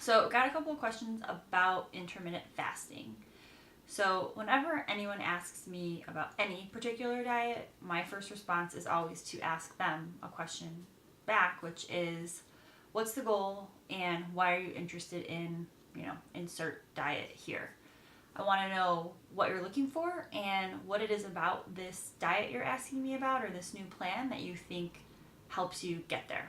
So, got a couple of questions about intermittent fasting. So, whenever anyone asks me about any particular diet, my first response is always to ask them a question back, which is, what's the goal and why are you interested in, insert diet here? I want to know what you're looking for and what it is about this diet you're asking me about or this new plan that you think helps you get there.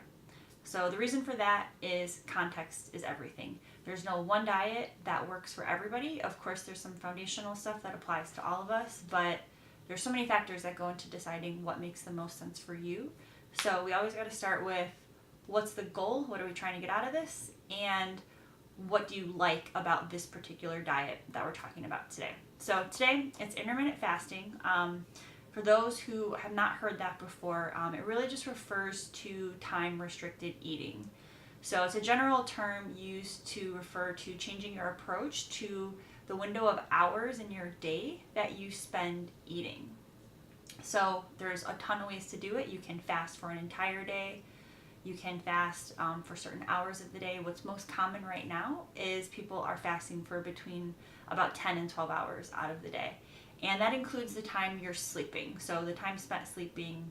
So the reason for that is context is everything. There's no one diet that works for everybody. Of course, there's some foundational stuff that applies to all of us, but there's so many factors that go into deciding what makes the most sense for you. So we always got to start with what's the goal? What are we trying to get out of this? And what do you like about this particular diet that we're talking about today? So today it's intermittent fasting. For those who have not heard that before, it really just refers to time-restricted eating. So it's a general term used to refer to changing your approach to the window of hours in your day that you spend eating. So there's a ton of ways to do it. You can fast for an entire day. You can fast for certain hours of the day. What's most common right now is people are fasting for between about 10 and 12 hours out of the day. And that includes the time you're sleeping. So the time spent sleeping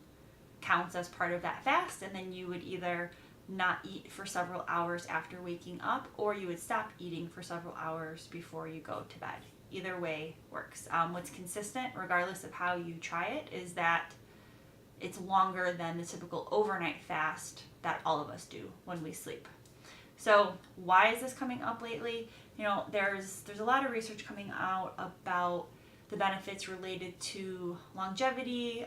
counts as part of that fast, and then you would either not eat for several hours after waking up, or you would stop eating for several hours before you go to bed. Either way works. What's consistent, regardless of how you try it, is that it's longer than the typical overnight fast that all of us do when we sleep. So why is this coming up lately? There's a lot of research coming out about the benefits related to longevity,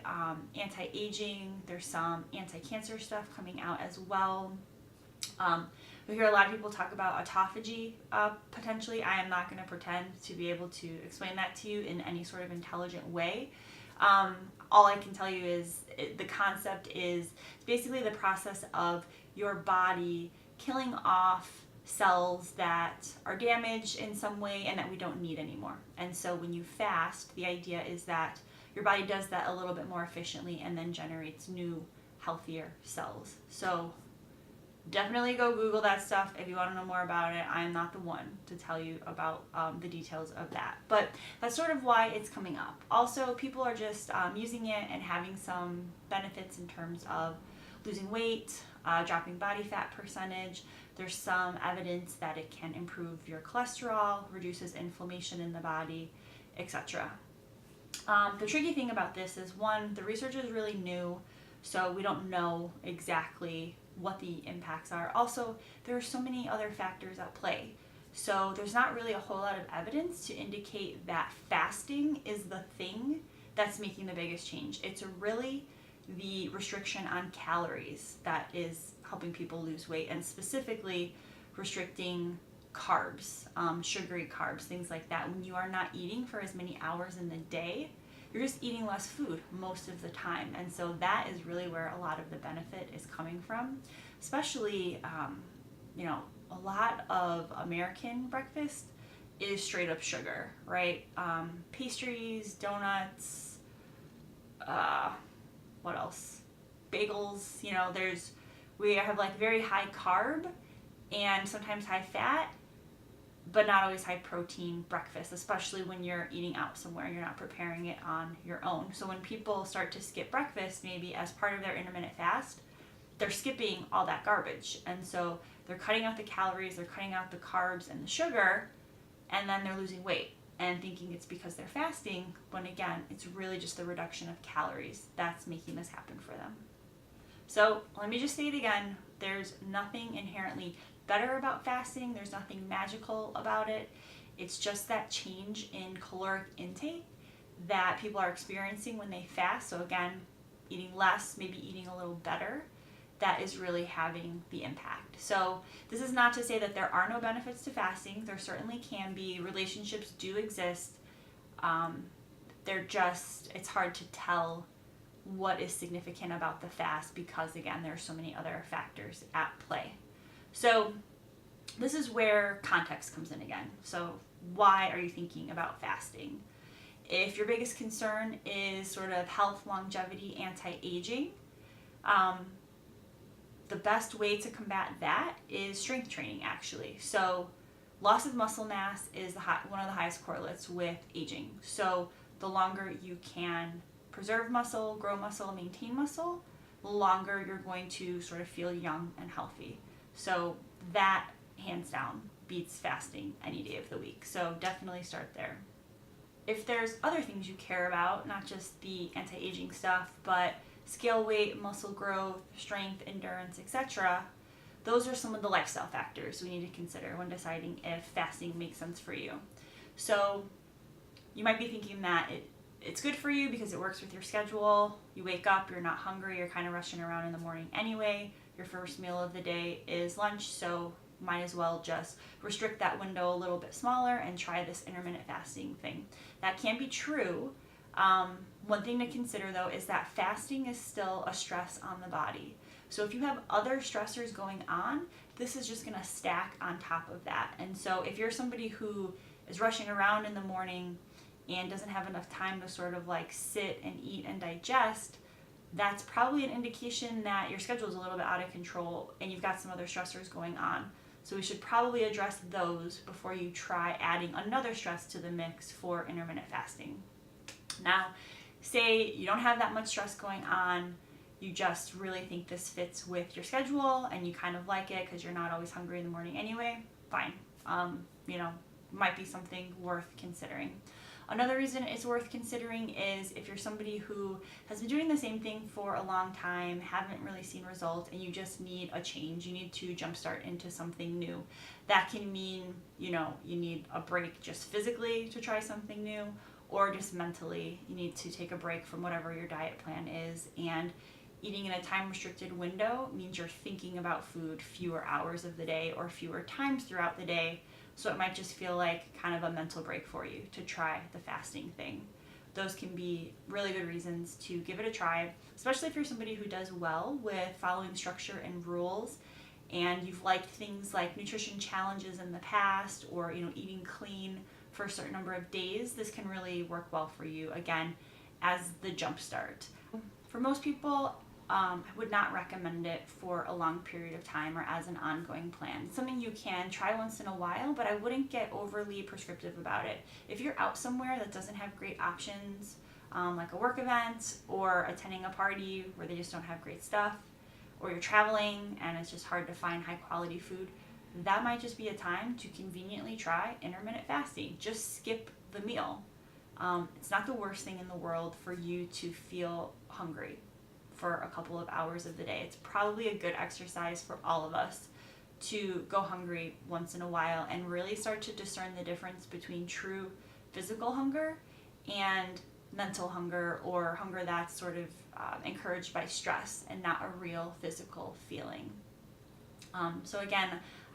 anti-aging. There's some anti-cancer stuff coming out as well. We hear a lot of people talk about autophagy potentially. I am not going to pretend to be able to explain that to you in any sort of intelligent way. All I can tell you is the concept is basically the process of your body killing off cells that are damaged in some way and that we don't need anymore. And so when you fast, the idea is that your body does that a little bit more efficiently and then generates new, healthier cells. So definitely go Google that stuff if you want to know more about it. I am not the one to tell you about the details of that. But that's sort of why it's coming up. Also, people are just using it and having some benefits in terms of losing weight, dropping body fat percentage. There's some evidence that it can improve your cholesterol, reduces inflammation in the body, etc. The tricky thing about this is, one, the research is really new, so we don't know exactly what the impacts are. Also, there are so many other factors at play. So there's not really a whole lot of evidence to indicate that fasting is the thing that's making the biggest change. It's really the restriction on calories that is helping people lose weight, and specifically restricting carbs, sugary carbs, things like that. When you are not eating for as many hours in the day, you're just eating less food most of the time. And so that is really where a lot of the benefit is coming from, especially, a lot of American breakfast is straight up sugar, right? Pastries, donuts, what else? Bagels, we have like very high carb and sometimes high fat, but not always high protein breakfast, especially when you're eating out somewhere and you're not preparing it on your own. So when people start to skip breakfast, maybe as part of their intermittent fast, they're skipping all that garbage. And so they're cutting out the calories, they're cutting out the carbs and the sugar, and then they're losing weight and thinking it's because they're fasting, when again, it's really just the reduction of calories that's making this happen for them. So let me just say it again, there's nothing inherently better about fasting, there's nothing magical about it. It's just that change in caloric intake that people are experiencing when they fast. So again, eating less, maybe eating a little better, that is really having the impact. So this is not to say that there are no benefits to fasting. There certainly can be. Relationships do exist. It's hard to tell what is significant about the fast because, again, there are so many other factors at play. So this is where context comes in again. So why are you thinking about fasting? If your biggest concern is sort of health, longevity, anti-aging, the best way to combat that is strength training, actually. So loss of muscle mass is one of the highest correlates with aging. So the longer you can preserve muscle, grow muscle, maintain muscle, the longer you're going to sort of feel young and healthy. So that, hands down, beats fasting any day of the week. So definitely start there. If there's other things you care about, not just the anti-aging stuff, but scale weight, muscle growth, strength, endurance, etc., those are some of the lifestyle factors we need to consider when deciding if fasting makes sense for you. So you might be thinking that it's good for you because it works with your schedule. You wake up, you're not hungry, you're kind of rushing around in the morning anyway. Your first meal of the day is lunch, so might as well just restrict that window a little bit smaller and try this intermittent fasting thing. That can be true. One thing to consider though is that fasting is still a stress on the body. So if you have other stressors going on, this is just going to stack on top of that. And so if you're somebody who is rushing around in the morning and doesn't have enough time to sort of like sit and eat and digest, that's probably an indication that your schedule is a little bit out of control and you've got some other stressors going on. So we should probably address those before you try adding another stress to the mix for intermittent fasting. Now, say you don't have that much stress going on, you just really think this fits with your schedule and you kind of like it because you're not always hungry in the morning anyway, fine. Might be something worth considering. Another reason it's worth considering is if you're somebody who has been doing the same thing for a long time, haven't really seen results, and you just need a change, you need to jumpstart into something new. That can mean, you need a break just physically to try something new, or just mentally, you need to take a break from whatever your diet plan is. And eating in a time-restricted window means you're thinking about food fewer hours of the day or fewer times throughout the day. So it might just feel like kind of a mental break for you to try the fasting thing. Those can be really good reasons to give it a try, especially if you're somebody who does well with following structure and rules, and you've liked things like nutrition challenges in the past, or eating clean for a certain number of days. This can really work well for you, again, as the jump start. For most people, I would not recommend it for a long period of time or as an ongoing plan. It's something you can try once in a while, but I wouldn't get overly prescriptive about it. If you're out somewhere that doesn't have great options, like a work event or attending a party where they just don't have great stuff, or you're traveling and it's just hard to find high quality food, that might just be a time to conveniently try intermittent fasting. Just skip the meal. It's not the worst thing in the world for you to feel hungry for a couple of hours of the day. It's probably a good exercise for all of us to go hungry once in a while and really start to discern the difference between true physical hunger and mental hunger, or hunger that's sort of encouraged by stress and not a real physical feeling. So again,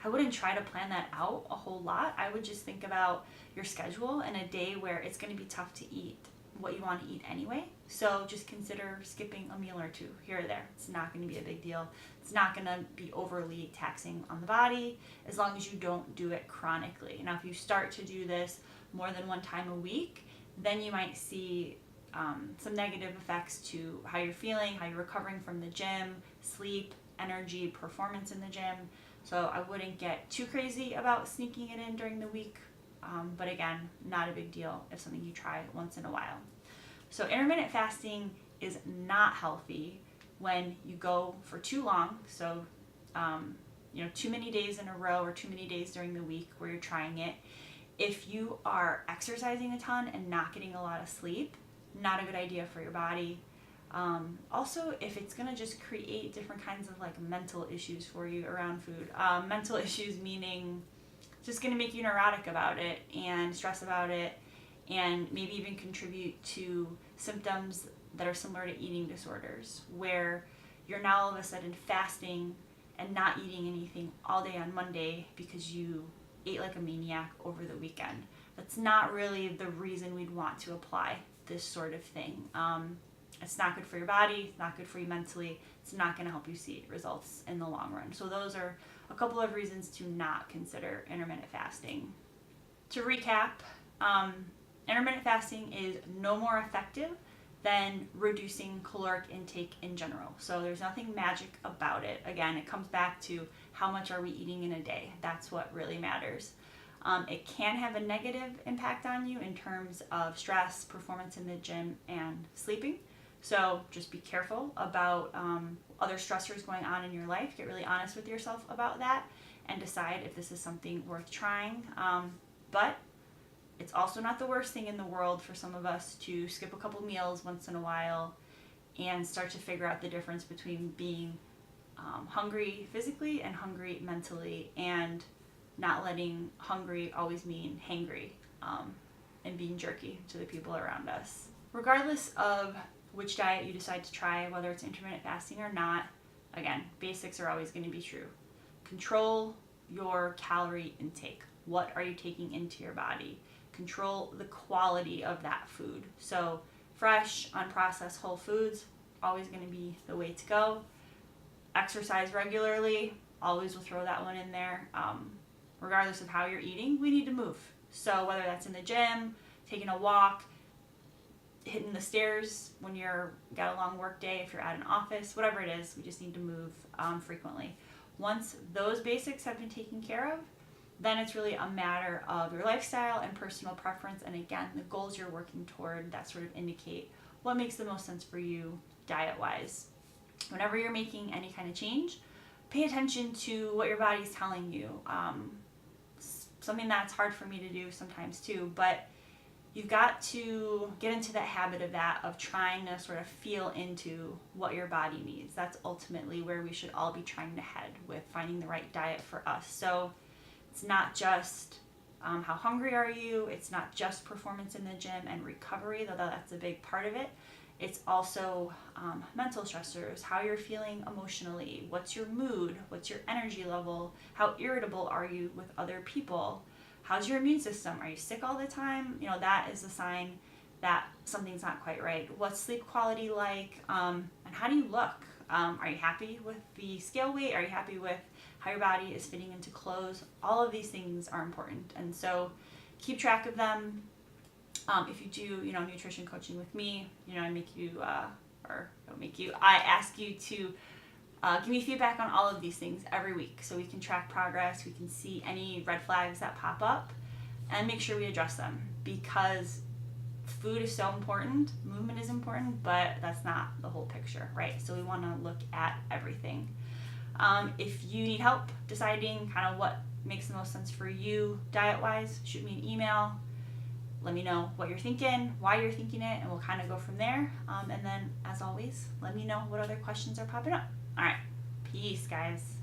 I wouldn't try to plan that out a whole lot. I would just think about your schedule and a day where it's going to be tough to eat what you want to eat anyway. So just consider skipping a meal or two here or there. It's not going to be a big deal. It's not going to be overly taxing on the body as long as you don't do it chronically. Now, if you start to do this more than one time a week, then you might see some negative effects to how you're feeling, how you're recovering from the gym, sleep, energy, performance in the gym. So I wouldn't get too crazy about sneaking it in during the week. But again, not a big deal if something you try once in a while. So intermittent fasting is not healthy when you go for too long. So, too many days in a row or too many days during the week where you're trying it. If you are exercising a ton and not getting a lot of sleep, not a good idea for your body. Also, if it's going to just create different kinds of mental issues for you around food. Mental issues meaning just going to make you neurotic about it and stress about it, and maybe even contribute to symptoms that are similar to eating disorders, where you're now all of a sudden fasting and not eating anything all day on Monday because you ate like a maniac over the weekend. That's not really the reason we'd want to apply this sort of thing. It's not good for your body, it's not good for you mentally, it's not going to help you see results in the long run. So those are a couple of reasons to not consider intermittent fasting. To recap, intermittent fasting is no more effective than reducing caloric intake in general. So there's nothing magic about it. Again, it comes back to how much are we eating in a day. That's what really matters. It can have a negative impact on you in terms of stress, performance in the gym, and sleeping. So just be careful about other stressors going on in your life. Get really honest with yourself about that and decide if this is something worth trying. But it's also not the worst thing in the world for some of us to skip a couple meals once in a while and start to figure out the difference between being hungry physically and hungry mentally, and not letting hungry always mean hangry, and being jerky to the people around us. Regardless of which diet you decide to try, whether it's intermittent fasting or not, again, basics are always going to be true. Control your calorie intake. What are you taking into your body? Control the quality of that food. So fresh, unprocessed whole foods, always going to be the way to go. Exercise regularly, always will throw that one in there. Regardless of how you're eating, we need to move. So whether that's in the gym, taking a walk, hitting the stairs when you're got a long work day, if you're at an office, whatever it is, we just need to move frequently. Once those basics have been taken care of, then it's really a matter of your lifestyle and personal preference. And again, the goals you're working toward that sort of indicate what makes the most sense for you diet-wise. Whenever you're making any kind of change, pay attention to what your body's telling you. Something that's hard for me to do sometimes too, but you've got to get into that habit of trying to sort of feel into what your body needs. That's ultimately where we should all be trying to head with finding the right diet for us. So it's not just how hungry are you, it's not just performance in the gym and recovery, though that's a big part of it. It's also mental stressors, how you're feeling emotionally, what's your mood, what's your energy level, how irritable are you with other people, how's your immune system, are you sick all the time? That is a sign that something's not quite right. What's sleep quality like, and how do you look? Are you happy with the scale weight? Are you happy with how your body is fitting into clothes? All of these things are important, and so keep track of them. If you do, nutrition coaching with me, I ask you to give me feedback on all of these things every week so we can track progress, we can see any red flags that pop up, and make sure we address them, because food is so important, movement is important, but that's not the whole picture, right? So we want to look at everything. If you need help deciding kind of what makes the most sense for you diet-wise, shoot me an email. Let me know what you're thinking, why you're thinking it, and we'll kind of go from there. And then, as always, let me know what other questions are popping up. All right. Peace, guys.